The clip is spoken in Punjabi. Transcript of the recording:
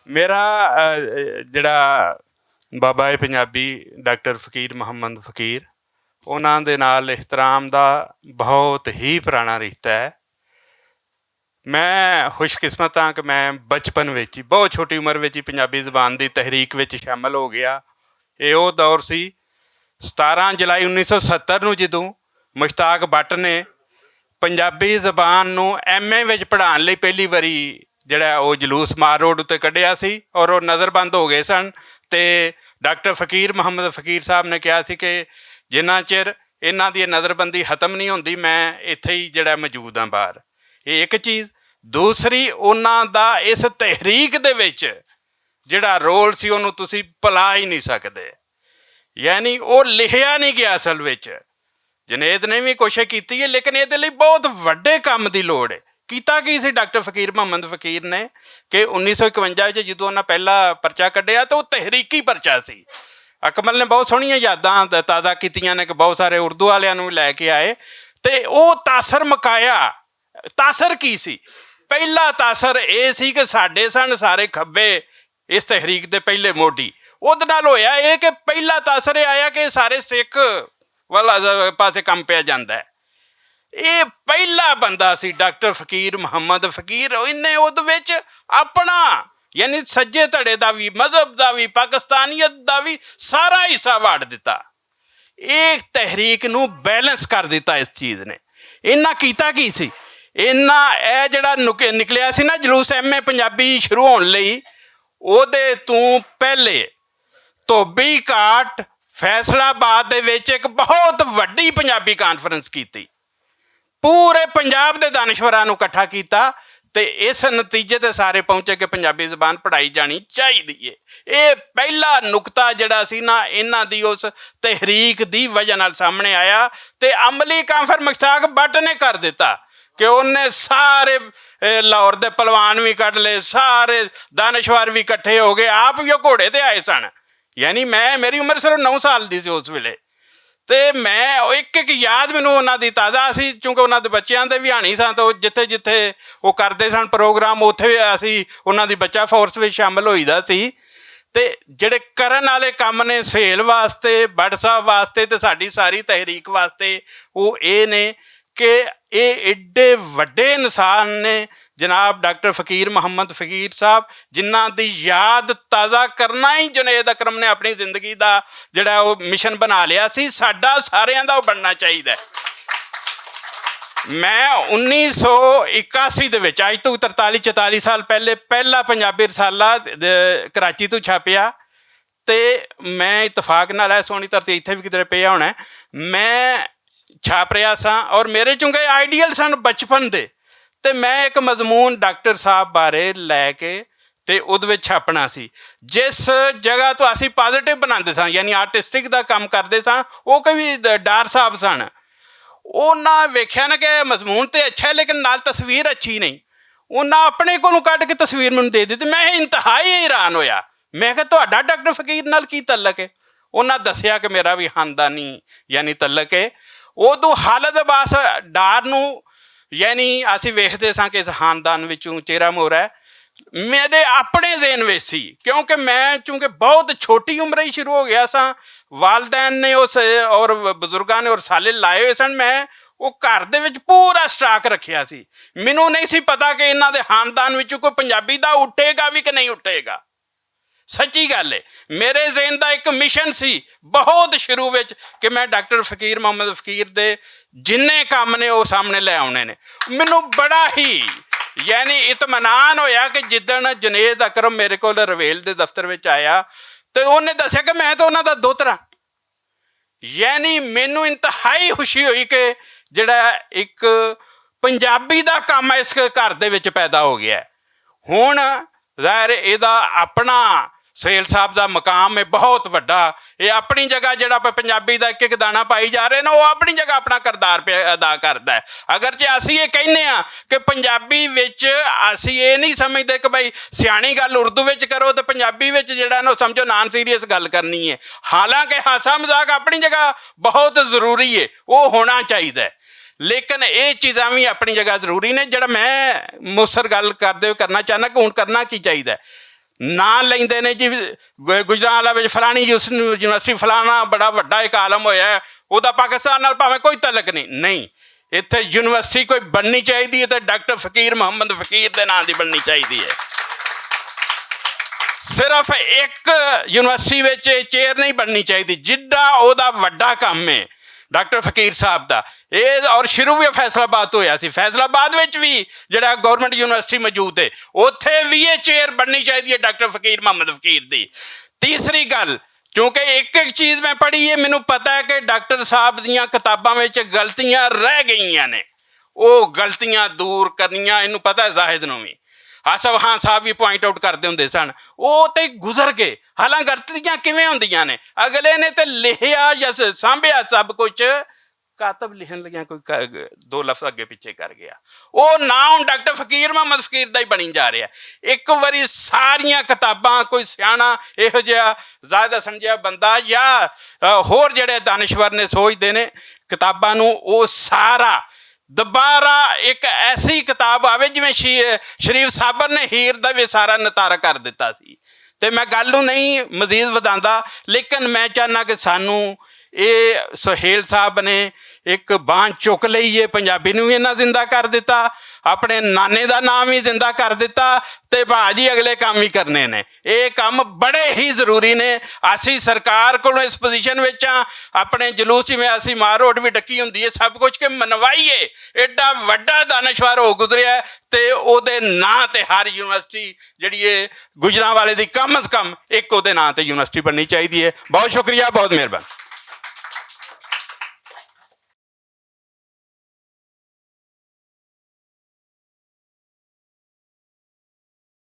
ਮੇਰਾ ਜਿਹੜਾ ਬਾਬਾ ਹੈ ਪੰਜਾਬੀ ਡਾਕਟਰ ਫ਼ਕੀਰ ਮੁਹੰਮਦ ਫ਼ਕੀਰ, ਉਹਨਾਂ ਦੇ ਨਾਲ ਇਹਤਰਾਮ ਦਾ ਬਹੁਤ ਹੀ ਪੁਰਾਣਾ ਰਿਸ਼ਤਾ ਹੈ। ਮੈਂ ਖੁਸ਼ਕਿਸਮਤ ਹਾਂ ਕਿ ਮੈਂ ਬਚਪਨ ਵਿੱਚ ਹੀ, ਬਹੁਤ ਛੋਟੀ ਉਮਰ ਵਿੱਚ ਹੀ ਪੰਜਾਬੀ ਜ਼ੁਬਾਨ ਦੀ ਤਹਿਰੀਕ ਵਿੱਚ ਸ਼ਾਮਲ ਹੋ ਗਿਆ। ਇਹ ਉਹ ਦੌਰ ਸੀ 17 ਜੁਲਾਈ 1970 ਨੂੰ, ਜਦੋਂ ਮੁਸ਼ਤਾਕ ਭੱਟ ਨੇ ਪੰਜਾਬੀ ਜ਼ਬਾਨ ਨੂੰ MA ਵਿੱਚ ਪੜ੍ਹਾਉਣ ਲਈ ਪਹਿਲੀ ਵਾਰੀ ਜਿਹੜਾ ਉਹ ਜਲੂਸ ਮਾਰ ਰੋਡ ਉੱਤੇ ਕੱਢਿਆ ਸੀ, ਔਰ ਉਹ ਨਜ਼ਰਬੰਦ ਹੋ ਗਏ ਸਨ। ਅਤੇ ਡਾਕਟਰ ਫ਼ਕੀਰ ਮੁਹੰਮਦ ਫ਼ਕੀਰ ਸਾਹਿਬ ਨੇ ਕਿਹਾ ਸੀ ਕਿ ਜਿੰਨਾ ਚਿਰ ਇਹਨਾਂ ਦੀ ਨਜ਼ਰਬੰਦੀ ਖਤਮ ਨਹੀਂ ਹੁੰਦੀ, ਮੈਂ ਇੱਥੇ ਹੀ ਜਿਹੜਾ ਮੌਜੂਦ ਹਾਂ ਬਾਹਰ। ਇਹ ਇੱਕ ਚੀਜ਼। ਦੂਸਰੀ, ਉਹਨਾਂ ਦਾ ਇਸ ਤਹਿਰੀਕ ਦੇ ਵਿੱਚ ਜਿਹੜਾ ਰੋਲ ਸੀ ਉਹਨੂੰ ਤੁਸੀਂ ਭੁਲਾ ਹੀ ਨਹੀਂ ਸਕਦੇ। ਯਾਨੀ ਉਹ ਲਿਖਿਆ ਨਹੀਂ ਗਿਆ ਅਸਲ ਵਿੱਚ। ਜੁਨੈਦ ਨੇ ਵੀ ਕੋਸ਼ਿਸ਼ ਕੀਤੀ ਹੈ, ਲੇਕਿਨ ਇਹਦੇ ਲਈ ਬਹੁਤ ਵੱਡੇ ਕੰਮ ਦੀ ਲੋੜ ਹੈ। ਕੀਤਾ ਕੀ ਸੀ ਡਾਕਟਰ ਫ਼ਕੀਰ ਮੁਹੰਮਦ ਫ਼ਕੀਰ ਨੇ ਕਿ 1951 ਵਿੱਚ ਜਦੋਂ ਉਹਨਾਂ ਪਹਿਲਾ ਪਰਚਾ ਕੱਢਿਆ ਤਾਂ ਉਹ ਤਹਿਰੀਕੀ ਪਰਚਾ ਸੀ। ਅਕਮਲ ਨੇ ਬਹੁਤ ਸੋਹਣੀਆਂ ਯਾਦਾਂ ਤਾਜ਼ਾ ਕੀਤੀਆਂ ਨੇ ਕਿ ਬਹੁਤ ਸਾਰੇ ਉਰਦੂ ਵਾਲਿਆਂ ਨੂੰ ਲੈ ਕੇ ਆਏ ਅਤੇ ਉਹ ਤਾਸਰ ਮਕਾਇਆ। ਤਾਸਰ ਕੀ ਸੀ? ਪਹਿਲਾ ਤਾਸਰ ਇਹ ਸੀ ਕਿ ਸਾਡੇ ਸਨ ਸਾਰੇ ਖੱਬੇ ਇਸ ਤਹਿਰੀਕ ਦੇ ਪਹਿਲੇ ਮੋਢੀ। ਉਹਦੇ ਨਾਲ ਹੋਇਆ ਇਹ ਕਿ ਪਹਿਲਾ ਤਾਸਰ ਇਹ ਆਇਆ ਕਿ ਸਾਰੇ ਸਿੱਖ ਵਾਲਾ ਪਾਸੇ ਕੰਮ ਪਿਆ ਜਾਂਦਾ ਹੈ। ਇਹ ਪਹਿਲਾ ਬੰਦਾ ਸੀ ਡਾਕਟਰ ਫ਼ਕੀਰ ਮੁਹੰਮਦ ਫ਼ਕੀਰ। ਇਹਨੇ ਉਹਦੇ ਵਿੱਚ ਆਪਣਾ ਯਾਨੀ ਸੱਜੇ ਧੜੇ ਦਾ ਵੀ, ਮਜ਼ਹਬ ਦਾ ਵੀ, ਪਾਕਿਸਤਾਨੀਅਤ ਦਾ ਵੀ ਸਾਰਾ ਹਿੱਸਾ ਵਾੜ ਦਿੱਤਾ। ਇਹ ਤਹਿਰੀਕ ਨੂੰ ਬੈਲੈਂਸ ਕਰ ਦਿੱਤਾ ਇਸ ਚੀਜ਼ ਨੇ। ਇਹਨਾਂ ਕੀਤਾ ਕੀ ਸੀ? ਇਹਨਾਂ ਇਹ ਜਿਹੜਾ ਨਿਕਲਿਆ ਸੀ ਨਾ ਜਲੂਸ MA ਪੰਜਾਬੀ ਸ਼ੁਰੂ ਹੋਣ ਲਈ, ਉਹਦੇ ਤੋਂ ਪਹਿਲੇ ਧੋਬੀ ਘਾਟ ਫੈਸਲਾਬਾਦ ਦੇ ਵਿੱਚ ਇੱਕ ਬਹੁਤ ਵੱਡੀ ਪੰਜਾਬੀ ਕਾਨਫਰੰਸ ਕੀਤੀ। ਪੂਰੇ ਪੰਜਾਬ ਦੇ ਦਾਨਸ਼ਵਰਾਂ ਨੂੰ ਇਕੱਠਾ ਕੀਤਾ ਅਤੇ ਇਸ ਨਤੀਜੇ 'ਤੇ ਸਾਰੇ ਪਹੁੰਚੇ ਕਿ ਪੰਜਾਬੀ ਜ਼ਬਾਨ ਪੜ੍ਹਾਈ ਜਾਣੀ ਚਾਹੀਦੀ ਹੈ। ਇਹ ਪਹਿਲਾ ਨੁਕਤਾ ਜਿਹੜਾ ਸੀ ਨਾ ਇਹਨਾਂ ਦੀ ਉਸ ਤਹਿਰੀਕ ਦੀ ਵਜ੍ਹਾ ਨਾਲ ਸਾਹਮਣੇ ਆਇਆ ਅਤੇ ਅਮਲੀ ਕੰਮ ਫਿਰ ਮੁਸ਼ਤਾਕ ਭੱਟ ਨੇ ਕਰ ਦਿੱਤਾ ਕਿ ਉਹਨੇ ਸਾਰੇ ਲਾਹੌਰ ਦੇ ਪਹਿਲਵਾਨ ਵੀ ਕੱਢ ਲਏ, ਸਾਰੇ ਦਾਨਸ਼ਵਰ ਵੀ ਇਕੱਠੇ ਹੋ ਗਏ, ਆਪ ਵੀ ਉਹ ਘੋੜੇ 'ਤੇ ਆਏ ਸਨ। ਯਾਨੀ ਮੇਰੀ ਉਮਰ ਸਿਰਫ 9 ਸਾਲ ਦੀ ਸੀ ਉਸ ਵੇਲੇ, ਅਤੇ ਮੈਂ ਇੱਕ ਯਾਦ ਮੈਨੂੰ ਉਹਨਾਂ ਦੀ ਤਾਜ਼ਾ ਸੀ, ਕਿਉਂਕਿ ਉਹਨਾਂ ਦੇ ਬੱਚਿਆਂ ਦੇ ਵੀ ਹਾਣੀ ਸਾਂ, ਤਾਂ ਜਿੱਥੇ ਜਿੱਥੇ ਉਹ ਕਰਦੇ ਸਨ ਪ੍ਰੋਗਰਾਮ, ਉੱਥੇ ਅਸੀਂ ਉਹਨਾਂ ਦੀ ਬੱਚਾ ਫੋਰਸ ਵਿੱਚ ਸ਼ਾਮਿਲ ਹੋਈਦਾ ਸੀ। ਅਤੇ ਜਿਹੜੇ ਕਰਨ ਵਾਲੇ ਕੰਮ ਨੇ ਸਹੇਲ ਵਾਸਤੇ, ਭੱਟ ਸਾਹਿਬ ਵਾਸਤੇ ਅਤੇ ਸਾਡੀ ਸਾਰੀ ਤਹਿਰੀਕ ਵਾਸਤੇ, ਉਹ ਇਹ ਨੇ ਕਿ ਇਹ ਐਡੇ ਵੱਡੇ ਇਨਸਾਨ ਨੇ ਜਨਾਬ ਡਾਕਟਰ ਫ਼ਕੀਰ ਮੁਹੰਮਦ ਫ਼ਕੀਰ ਸਾਹਿਬ, ਜਿਨ੍ਹਾਂ ਦੀ ਯਾਦ ਤਾਜ਼ਾ ਕਰਨਾ ਹੀ ਜੁਨੈਦ ਅਕਰਮ ਨੇ ਆਪਣੀ ਜ਼ਿੰਦਗੀ ਦਾ ਜਿਹੜਾ ਉਹ ਮਿਸ਼ਨ ਬਣਾ ਲਿਆ ਸੀ। ਸਾਡਾ ਸਾਰਿਆਂ ਦਾ ਉਹ ਬਣਨਾ ਚਾਹੀਦਾ। ਮੈਂ 1981 ਦੇ ਵਿੱਚ, ਅੱਜ ਤੋਂ 43-44 ਸਾਲ ਪਹਿਲੇ, ਪਹਿਲਾ ਪੰਜਾਬੀ ਰਸਾਲਾ ਕਰਾਚੀ ਤੋਂ ਛਾਪਿਆ ਅਤੇ ਮੈਂ ਇਤਫਾਕ ਨਾਲ ਇਹ ਸੋਹਣੀ ਧਰਤੀ ਇੱਥੇ ਵੀ ਕਿਧਰੇ ਪਿਆ ਹੋਣਾ, ਮੈਂ ਛਾਪ ਰਿਹਾ ਸਾਂ ਔਰ ਮੇਰੇ ਚੁੰਗੇ ਆਈਡੀਅਲ ਸਨ ਬਚਪਨ ਦੇ, ਅਤੇ ਮੈਂ ਇੱਕ ਮਜ਼ਮੂਨ ਡਾਕਟਰ ਸਾਹਿਬ ਬਾਰੇ ਲੈ ਕੇ ਅਤੇ ਉਹਦੇ ਵਿੱਚ ਛਾਪਣਾ ਸੀ। ਜਿਸ ਜਗ੍ਹਾ ਤੋਂ ਅਸੀਂ ਪੋਜ਼ੀਟਿਵ ਬਣਾਉਂਦੇ ਸਾਂ, ਯਾਨੀ ਆਰਟਿਸਟਿਕ ਦਾ ਕੰਮ ਕਰਦੇ ਸਾਂ, ਉਹ ਕੋਈ ਡਾਰ ਸਾਹਿਬ ਸਨ। ਉਹਨਾਂ ਵੇਖਿਆ ਨਾ ਕਿ ਮਜ਼ਮੂਨ ਤਾਂ ਅੱਛਾ ਹੈ ਲੇਕਿਨ ਨਾਲ ਤਸਵੀਰ ਅੱਛੀ ਨਹੀਂ। ਉਹਨਾਂ ਆਪਣੇ ਕੋਲੋਂ ਕੱਢ ਕੇ ਤਸਵੀਰ ਮੈਨੂੰ ਦੇ ਦਿੱਤੀ। ਮੈਂ ਇੰਤਹਾਈ ਹੈਰਾਨ ਹੋਇਆ। ਮੈਂ ਕਿਹਾ ਤੁਹਾਡਾ ਡਾਕਟਰ ਫ਼ਕੀਰ ਨਾਲ ਕੀ ਤਅੱਲਕ ਹੈ? ਉਹਨਾਂ ਦੱਸਿਆ ਕਿ ਮੇਰਾ ਵੀ ਖਾਨਦਾਨੀ ਯਾਨੀ ਤਅੱਲਕ ਹੈ। ਉਦੋਂ ਹਾਲਤ ਬਾਸ ਡਾਰ ਨੂੰ ਯਾਨੀ ਅਸੀਂ ਵੇਖਦੇ ਸਾਂ ਕਿ ਇਸ ਖਾਨਦਾਨ ਵਿੱਚੋਂ ਚਿਹਰਾ ਮੋਹਰਾ ਹੈ। ਮੇਰੇ ਆਪਣੇ ਜ਼ਿਹਨ ਵਿੱਚ ਸੀ, ਕਿਉਂਕਿ ਮੈਂ ਚੂੰਕਿ ਬਹੁਤ ਛੋਟੀ ਉਮਰ ਹੀ ਸ਼ੁਰੂ ਹੋ ਗਿਆ ਸਾਂ। ਵਾਲਦੈਨ ਨੇ ਉਸ ਔਰ ਬਜ਼ੁਰਗਾਂ ਨੇ ਔਰ ਸਾਲੇ ਲਾਏ ਹੋਏ ਸਨ। ਮੈਂ ਉਹ ਘਰ ਦੇ ਵਿੱਚ ਪੂਰਾ ਸਟਾਕ ਰੱਖਿਆ ਸੀ। ਮੈਨੂੰ ਨਹੀਂ ਸੀ ਪਤਾ ਕਿ ਇਹਨਾਂ ਦੇ ਖਾਨਦਾਨ ਵਿੱਚੋਂ ਕੋਈ ਪੰਜਾਬੀ ਦਾ ਉੱਠੇਗਾ ਵੀ ਕਿ ਨਹੀਂ ਉੱਠੇਗਾ। ਸੱਚੀ ਗੱਲ ਹੈ, ਮੇਰੇ ਜ਼ਿਹਨ ਦਾ ਇੱਕ ਮਿਸ਼ਨ ਸੀ ਬਹੁਤ ਸ਼ੁਰੂ ਵਿੱਚ ਕਿ ਮੈਂ ਡਾਕਟਰ ਫ਼ਕੀਰ ਮੁਹੰਮਦ ਫ਼ਕੀਰ ਦੇ ਜਿੰਨੇ ਕੰਮ ਨੇ ਉਹ ਸਾਹਮਣੇ ਲੈ ਆਉਣੇ ਨੇ। ਮੈਨੂੰ ਬੜਾ ਹੀ ਯਾਨੀ ਇਤਮਾਨਾਨ ਹੋਇਆ ਕਿ ਜਿੱਦਣ ਜੁਨੈਦ ਅਕਰਮ ਮੇਰੇ ਕੋਲ ਰਵੇਲ ਦੇ ਦਫ਼ਤਰ ਵਿੱਚ ਆਇਆ ਅਤੇ ਉਹਨੇ ਦੱਸਿਆ ਕਿ ਮੈਂ ਤਾਂ ਉਹਨਾਂ ਦਾ ਦੋਹਤਰਾ। ਯਾਨੀ ਮੈਨੂੰ ਇੰਤਹਾਈ ਖੁਸ਼ੀ ਹੋਈ ਕਿ ਜਿਹੜਾ ਇੱਕ ਪੰਜਾਬੀ ਦਾ ਕੰਮ ਇਸ ਘਰ ਦੇ ਵਿੱਚ ਪੈਦਾ ਹੋ ਗਿਆ। ਹੁਣ ਜ਼ਾਹਿਰ ਇਹਦਾ ਆਪਣਾ ਸਹੇਲ ਸਾਹਿਬ ਦਾ ਮਕਾਮ ਹੈ ਬਹੁਤ ਵੱਡਾ। ਇਹ ਆਪਣੀ ਜਗ੍ਹਾ ਜਿਹੜਾ ਪੰਜਾਬੀ ਦਾ ਇੱਕ ਇੱਕ ਦਾਣਾ ਪਾਈ ਜਾ ਰਹੇ ਨੇ, ਉਹ ਆਪਣੀ ਜਗ੍ਹਾ ਆਪਣਾ ਕਿਰਦਾਰ ਅਦਾ ਕਰਦਾ ਹੈ। ਅਗਰ ਜੇ ਅਸੀਂ ਇਹ ਕਹਿੰਦੇ ਹਾਂ ਕਿ ਪੰਜਾਬੀ ਵਿੱਚ ਅਸੀਂ ਇਹ ਨਹੀਂ ਸਮਝਦੇ ਕਿ ਭਾਈ ਸਿਆਣੀ ਗੱਲ ਉਰਦੂ ਵਿੱਚ ਕਰੋ ਅਤੇ ਪੰਜਾਬੀ ਵਿੱਚ ਜਿਹੜਾ ਨਾ ਸਮਝੋ ਨਾਨ ਸੀਰੀਅਸ ਗੱਲ ਕਰਨੀ ਹੈ। ਹਾਲਾਂਕਿ ਹਾਸਾ ਮਜ਼ਾਕ ਆਪਣੀ ਜਗ੍ਹਾ ਬਹੁਤ ਜ਼ਰੂਰੀ ਹੈ, ਉਹ ਹੋਣਾ ਚਾਹੀਦਾ, ਲੇਕਿਨ ਇਹ ਚੀਜ਼ਾਂ ਵੀ ਆਪਣੀ ਜਗ੍ਹਾ ਜ਼ਰੂਰੀ ਨੇ। ਜਿਹੜਾ ਮੈਂ ਮੁਸਰ ਗੱਲ ਕਰਦੇ ਹੋਏ ਕਰਨਾ ਚਾਹੁੰਦਾ ਕਿ ਹੁਣ ਕਰਨਾ ਕੀ ਚਾਹੀਦਾ। ਨਾਂ ਲੈਂਦੇ ਨੇ ਜੀ ਗੁਜਰਾਂਵਾਲਾ ਵਿੱਚ ਫਲਾਣੀ ਯੂਨੀਵਰਸਿਟੀ ਫਲਾਣਾ ਬੜਾ ਵੱਡਾ ਇੱਕ ਆਲਮ ਹੋਇਆ ਹੈ, ਉਹਦਾ ਪਾਕਿਸਤਾਨ ਨਾਲ ਭਾਵੇਂ ਕੋਈ ਤਲਕ ਨਹੀਂ। ਇੱਥੇ ਯੂਨੀਵਰਸਿਟੀ ਕੋਈ ਬਣਨੀ ਚਾਹੀਦੀ ਹੈ ਤਾਂ ਡਾਕਟਰ ਫਕੀਰ ਮੁਹੰਮਦ ਫਕੀਰ ਦੇ ਨਾਂ ਦੀ ਬਣਨੀ ਚਾਹੀਦੀ ਹੈ। ਸਿਰਫ ਇੱਕ ਯੂਨੀਵਰਸਿਟੀ ਵਿੱਚ ਚੇਅਰ ਨਹੀਂ ਬਣਨੀ ਚਾਹੀਦੀ, ਜਿੱਡਾ ਉਹਦਾ ਵੱਡਾ ਕੰਮ ਹੈ ਡਾਕਟਰ ਫਕੀਰ ਸਾਹਿਬ ਦਾ। ਇਹ ਔਰ ਸ਼ੁਰੂ ਵੀ ਫੈਸਲਾਬਾਦ ਤੋਂ ਹੋਇਆ ਸੀ। ਫੈਸਲਾਬਾਦ ਵਿੱਚ ਵੀ ਜਿਹੜਾ ਗੌਰਮੈਂਟ ਯੂਨੀਵਰਸਿਟੀ ਮੌਜੂਦ ਹੈ, ਉੱਥੇ ਵੀ ਇਹ ਚੇਅਰ ਬਣਨੀ ਚਾਹੀਦੀ ਹੈ ਡਾਕਟਰ ਫਕੀਰ ਮੁਹੰਮਦ ਫਕੀਰ ਦੀ। ਤੀਸਰੀ ਗੱਲ, ਕਿਉਂਕਿ ਇੱਕ ਚੀਜ਼ ਮੈਂ ਪੜ੍ਹੀ ਹੈ, ਮੈਨੂੰ ਪਤਾ ਹੈ ਕਿ ਡਾਕਟਰ ਸਾਹਿਬ ਦੀਆਂ ਕਿਤਾਬਾਂ ਵਿੱਚ ਗਲਤੀਆਂ ਰਹਿ ਗਈਆਂ ਨੇ, ਉਹ ਗਲਤੀਆਂ ਦੂਰ ਕਰਨੀਆਂ, ਇਹਨੂੰ ਪਤਾ ਹੈ ਜ਼ਾਹਿਦ ਨੂੰ ਵੀ। ਆਸਫ ਖਾਨ ਸਾਹਿਬ ਵੀ ਪੁਆਇੰਟ ਆਊਟ ਕਰਦੇ ਹੁੰਦੇ ਸਨ, ਉਹ ਤੇ ਗੁਜ਼ਰ ਗਏ। ਹਾਲਾਂਕਿ ਗਲਤੀਆਂ ਕਿਵੇਂ ਹੁੰਦੀਆਂ ਨੇ, ਅਗਲੇ ਨੇ ਤੇ ਲਿਖਿਆ ਜਾਂ ਸਾਂਭਿਆ ਸਭ ਕੁਝ, ਕਾਤਬ ਲਿਖਣ ਲੱਗਿਆ ਕੋਈ ਦੋ ਲਫ਼ਜ਼ ਅੱਗੇ ਪਿੱਛੇ ਕਰ ਗਿਆ, ਉਹ ਨਾਂ ਹੁਣ ਡਾਕਟਰ ਫਕੀਰ ਮੁਹੰਮਦ ਫਕੀਰ ਦਾ ਹੀ ਬਣੀ ਜਾ ਰਿਹਾ। ਇੱਕ ਵਾਰੀ ਸਾਰੀਆਂ ਕਿਤਾਬਾਂ ਕੋਈ ਸਿਆਣਾ ਇਹੋ ਜਿਹਾ ਜ਼ਿਆਦਾ ਸਮਝਿਆ ਬੰਦਾ ਜਾਂ ਹੋਰ ਜਿਹੜੇ ਦਾਨਿਸ਼ਵਰ ਨੇ ਸੋਚਦੇ ਨੇ ਕਿਤਾਬਾਂ ਨੂੰ, ਉਹ ਸਾਰਾ ਦੁਬਾਰਾ ਇੱਕ ਐਸੀ ਕਿਤਾਬ ਆਵੇ ਜਿਵੇਂ ਸ਼ਰੀਫ ਸਾਬਰ ਨੇ ਹੀਰ ਦਾ ਵੀ ਸਾਰਾ ਨਿਤਾਰਾ ਕਰ ਦਿੱਤਾ ਸੀ। ਤੇ ਮੈਂ ਗੱਲ ਨੂੰ ਨਹੀਂ ਮਜ਼ੀਦ ਵਧਾਉਂਦਾ, ਲੇਕਿਨ ਮੈਂ ਚਾਹੁੰਦਾ ਕਿ ਸਾਨੂੰ ਇਹ ਸੁਹੇਲ ਸਾਹਿਬ ਨੇ ਇੱਕ ਬਾਂਹ ਚੁੱਕ ਲਈ ਹੈ, ਪੰਜਾਬੀ ਨੂੰ ਵੀ ਇਹਨਾਂ ਜ਼ਿੰਦਾ ਕਰ ਦਿੱਤਾ, ਆਪਣੇ ਨਾਨੇ ਦਾ ਨਾਮ ਵੀ ਜ਼ਿੰਦਾ ਕਰ ਦਿੱਤਾ, ਤੇ ਭਾਜੀ ਅਗਲੇ ਕੰਮ ਵੀ ਕਰਨੇ ਨੇ। ਇਹ ਕੰਮ ਬੜੇ ਹੀ ਜ਼ਰੂਰੀ ਨੇ। ਅਸੀਂ ਸਰਕਾਰ ਕੋਲੋਂ ਇਸ ਪੋਜੀਸ਼ਨ ਵਿੱਚ ਆ, ਆਪਣੇ ਜਲੂਸ ਜਿਵੇਂ ਅਸੀਂ ਮਾਰ ਰੋਡ ਵੀ ਡੱਕੀ ਹੁੰਦੀ ਹੈ, ਸਭ ਕੁਝ ਕਿ ਮਨਵਾਈਏ। ਐਡਾ ਵੱਡਾ ਦਾਨਿਸ਼ਵਰ ਹੋ ਗੁਜ਼ਰਿਆ ਤੇ ਉਹਦੇ ਨਾਂ ਤੇ ਹਰ ਯੂਨੀਵਰਸਿਟੀ ਜਿਹੜੀ ਹੈ ਗੁਜਰਾਂਵਾਲੇ ਦੀ ਕਮ ਅਜ਼ ਕਮ ਇੱਕ ਉਹਦੇ ਨਾਂ ਤੇ ਯੂਨੀਵਰਸਿਟੀ ਬਣਨੀ ਚਾਹੀਦੀ ਹੈ। ਬਹੁਤ ਸ਼ੁਕਰੀਆ, ਬਹੁਤ ਮਿਹਰਬਾਨੀ।